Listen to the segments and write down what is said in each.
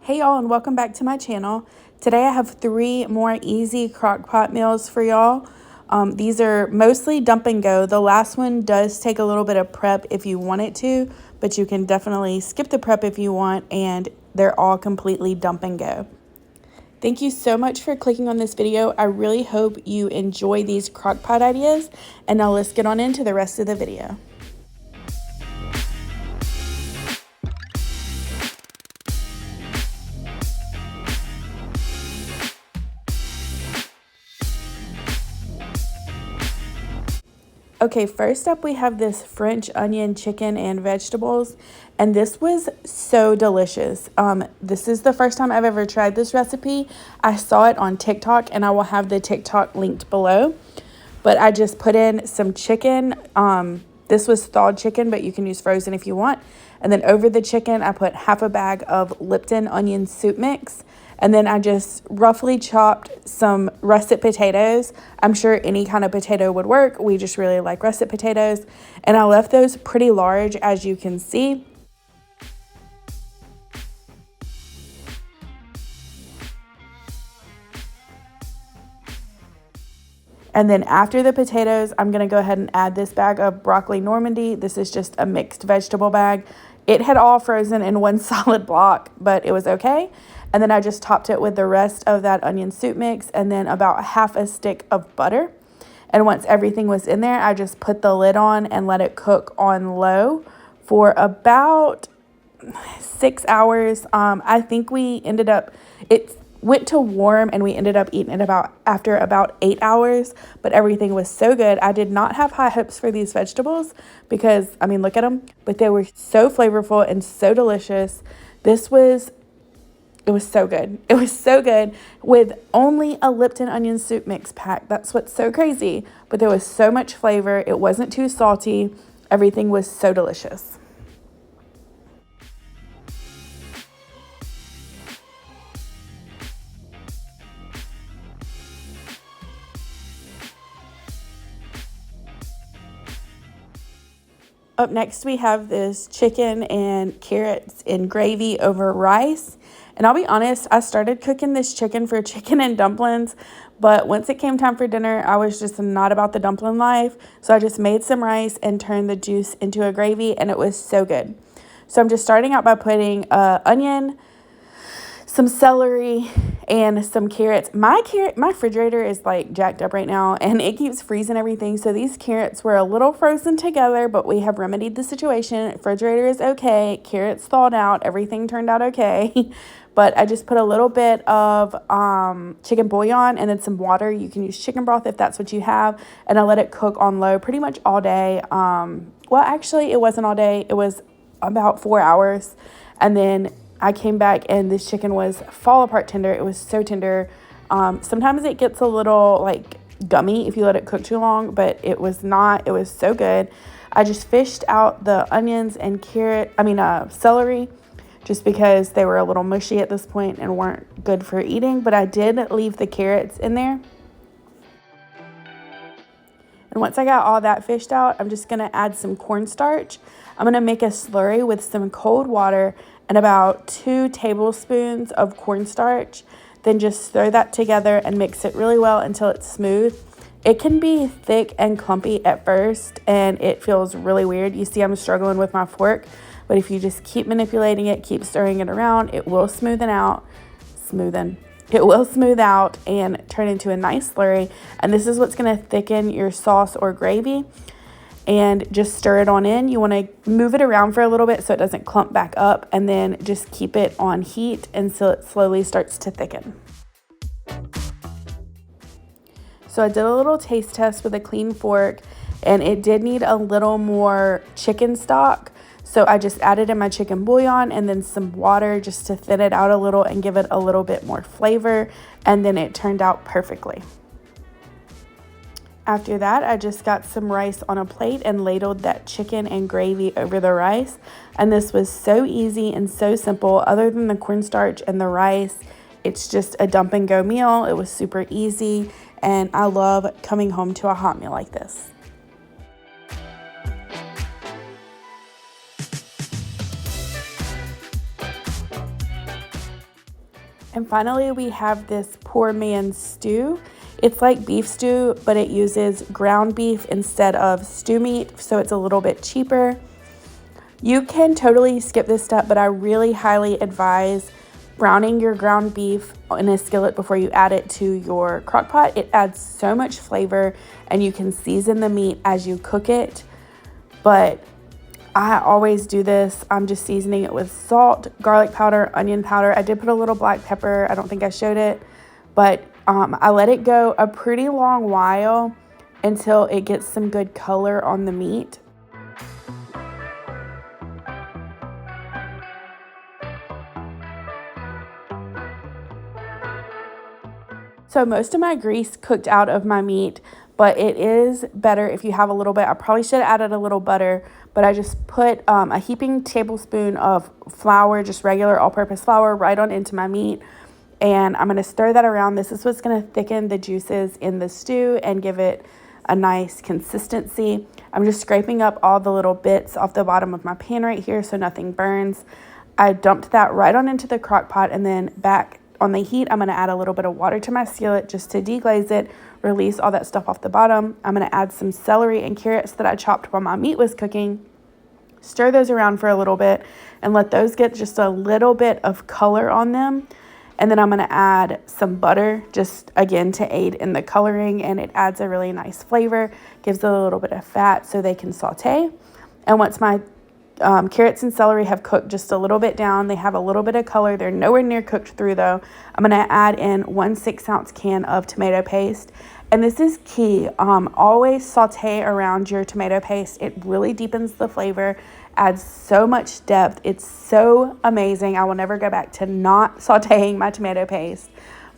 Hey y'all, and welcome back to my channel. Today I have 3 more easy crock pot meals for y'all. These are mostly dump and go. The last one does take a little bit of prep if you want it to, but you can definitely skip the prep if you want, and they're all completely dump and go. Thank you so much for clicking on this video. I really hope you enjoy these crock pot ideas, and now let's get on into the rest of the video. Okay, first up we have this French onion chicken and vegetables, and this was so delicious. This is the first time I've ever tried this recipe. I saw it on TikTok, and I will have the TikTok linked below. But I just put in some chicken. This was thawed chicken, but you can use frozen if you want. And then over the chicken, I put half a bag of Lipton onion soup mix. And then I just roughly chopped some russet potatoes. I'm sure any kind of potato would work. We just really like russet potatoes. And I left those pretty large, as you can see. And then after the potatoes, I'm going to go ahead and add this bag of broccoli Normandy. This is just a mixed vegetable bag. It had all frozen in one solid block, but it was okay. And then I just topped it with the rest of that onion soup mix and then about half a stick of butter. And once everything was in there, I just put the lid on and let it cook on low for about 6 hours. I think we ended up, it went to warm and we ended up eating it after about 8 hours, but everything was so good. I did not have high hopes for these vegetables because, I mean, look at them, but they were so flavorful and so delicious. It was so good. It was so good with only a Lipton onion soup mix pack. That's what's so crazy, but there was so much flavor. It wasn't too salty. Everything was so delicious. Up next, we have this chicken and carrots in gravy over rice. And I'll be honest, I started cooking this chicken for chicken and dumplings, but once it came time for dinner, I was just not about the dumpling life. So I just made some rice and turned the juice into a gravy, and it was so good. So I'm just starting out by putting onion, some celery, and some carrots. My refrigerator is like jacked up right now, and it keeps freezing everything. So these carrots were a little frozen together, but we have remedied the situation. Refrigerator is okay. Carrots thawed out. Everything turned out okay. But I just put a little bit of chicken bouillon and then some water. You can use chicken broth if that's what you have. And I let it cook on low pretty much all day. Well, actually, it wasn't all day. It was about 4 hours. And then I came back and this chicken was fall apart tender. It was so tender. Sometimes it gets a little like gummy if you let it cook too long, but it was not. It was so good. I just fished out the onions and celery, just because they were a little mushy at this point and weren't good for eating, but I did leave the carrots in there. And once I got all that fished out, I'm just going to add some cornstarch. I'm going to make a slurry with some cold water and about 2 tablespoons of cornstarch. Then just throw that together and mix it really well until it's smooth. It can be thick and clumpy at first, and it feels really weird. You see I'm struggling with my fork, but if you just keep manipulating it, keep stirring it around, it will It will smooth out and turn into a nice slurry. And this is what's going to thicken your sauce or gravy. And just stir it on in. You want to move it around for a little bit so it doesn't clump back up, and then just keep it on heat until it slowly starts to thicken. So I did a little taste test with a clean fork, and it did need a little more chicken stock. So I just added in my chicken bouillon and then some water just to thin it out a little and give it a little bit more flavor. And then it turned out perfectly. After that, I just got some rice on a plate and ladled that chicken and gravy over the rice. And this was so easy and so simple. Other than the cornstarch and the rice, it's just a dump and go meal. It was super easy, and I love coming home to a hot meal like this. And finally, we have this poor man's stew. It's like beef stew, but it uses ground beef instead of stew meat, so it's a little bit cheaper. You can totally skip this step, but I really highly advise browning your ground beef in a skillet before you add it to your crock pot. It adds so much flavor, and you can season the meat as you cook it. But I always do this. I'm just seasoning it with salt, garlic powder, onion powder. I did put a little black pepper. I don't think I showed it, but I let it go a pretty long while until it gets some good color on the meat. So most of my grease cooked out of my meat, but it is better if you have a little bit. I probably should have added a little butter, but I just put a heaping tablespoon of flour, just regular all-purpose flour, right on into my meat. And I'm going to stir that around. This is what's going to thicken the juices in the stew and give it a nice consistency. I'm just scraping up all the little bits off the bottom of my pan right here so nothing burns. I dumped that right on into the crock pot, and then back on the heat, I'm going to add a little bit of water to my skillet just to deglaze it, release all that stuff off the bottom. I'm going to add some celery and carrots that I chopped while my meat was cooking. Stir those around for a little bit and let those get just a little bit of color on them. And then I'm going to add some butter, just again to aid in the coloring, and it adds a really nice flavor, gives it a little bit of fat so they can saute. And once my carrots and celery have cooked just a little bit down, they have a little bit of color, they're nowhere near cooked through though, I'm going to add in 1 6-ounce can of tomato paste. And this is key. Always saute around your tomato paste. It really deepens the flavor, adds so much depth. It's so amazing. I will never go back to not sauteing my tomato paste.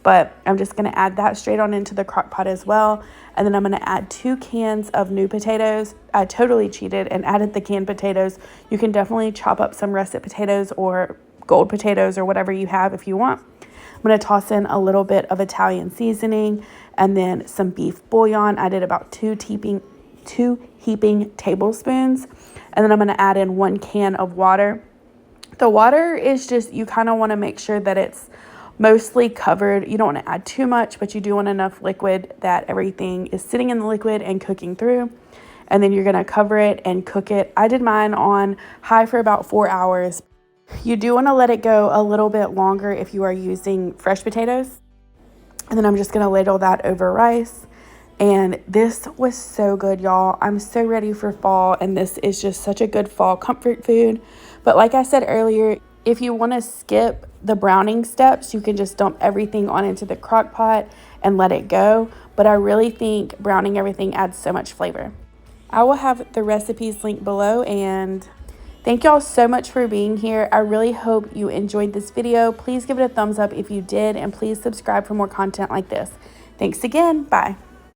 But I'm just going to add that straight on into the crock pot as well. And then I'm going to add 2 cans of new potatoes. I totally cheated and added the canned potatoes. You can definitely chop up some russet potatoes or gold potatoes or whatever you have if you want. I'm going to toss in a little bit of Italian seasoning and then some beef bouillon. I did about 2 heaping tablespoons. And then I'm going to add in 1 can of water. The water is just, you kind of want to make sure that it's mostly covered. You don't want to add too much, but you do want enough liquid that everything is sitting in the liquid and cooking through. And then you're going to cover it and cook it. I did mine on high for about 4 hours. You do want to let it go a little bit longer if you are using fresh potatoes. And then I'm just going to ladle that over rice. And this was so good, y'all. I'm so ready for fall, and this is just such a good fall comfort food. But like I said earlier, if you want to skip the browning steps, you can just dump everything on into the crock pot and let it go. But I really think browning everything adds so much flavor. I will have the recipes linked below, and thank y'all so much for being here. I really hope you enjoyed this video. Please give it a thumbs up if you did, and please subscribe for more content like this. Thanks again. Bye.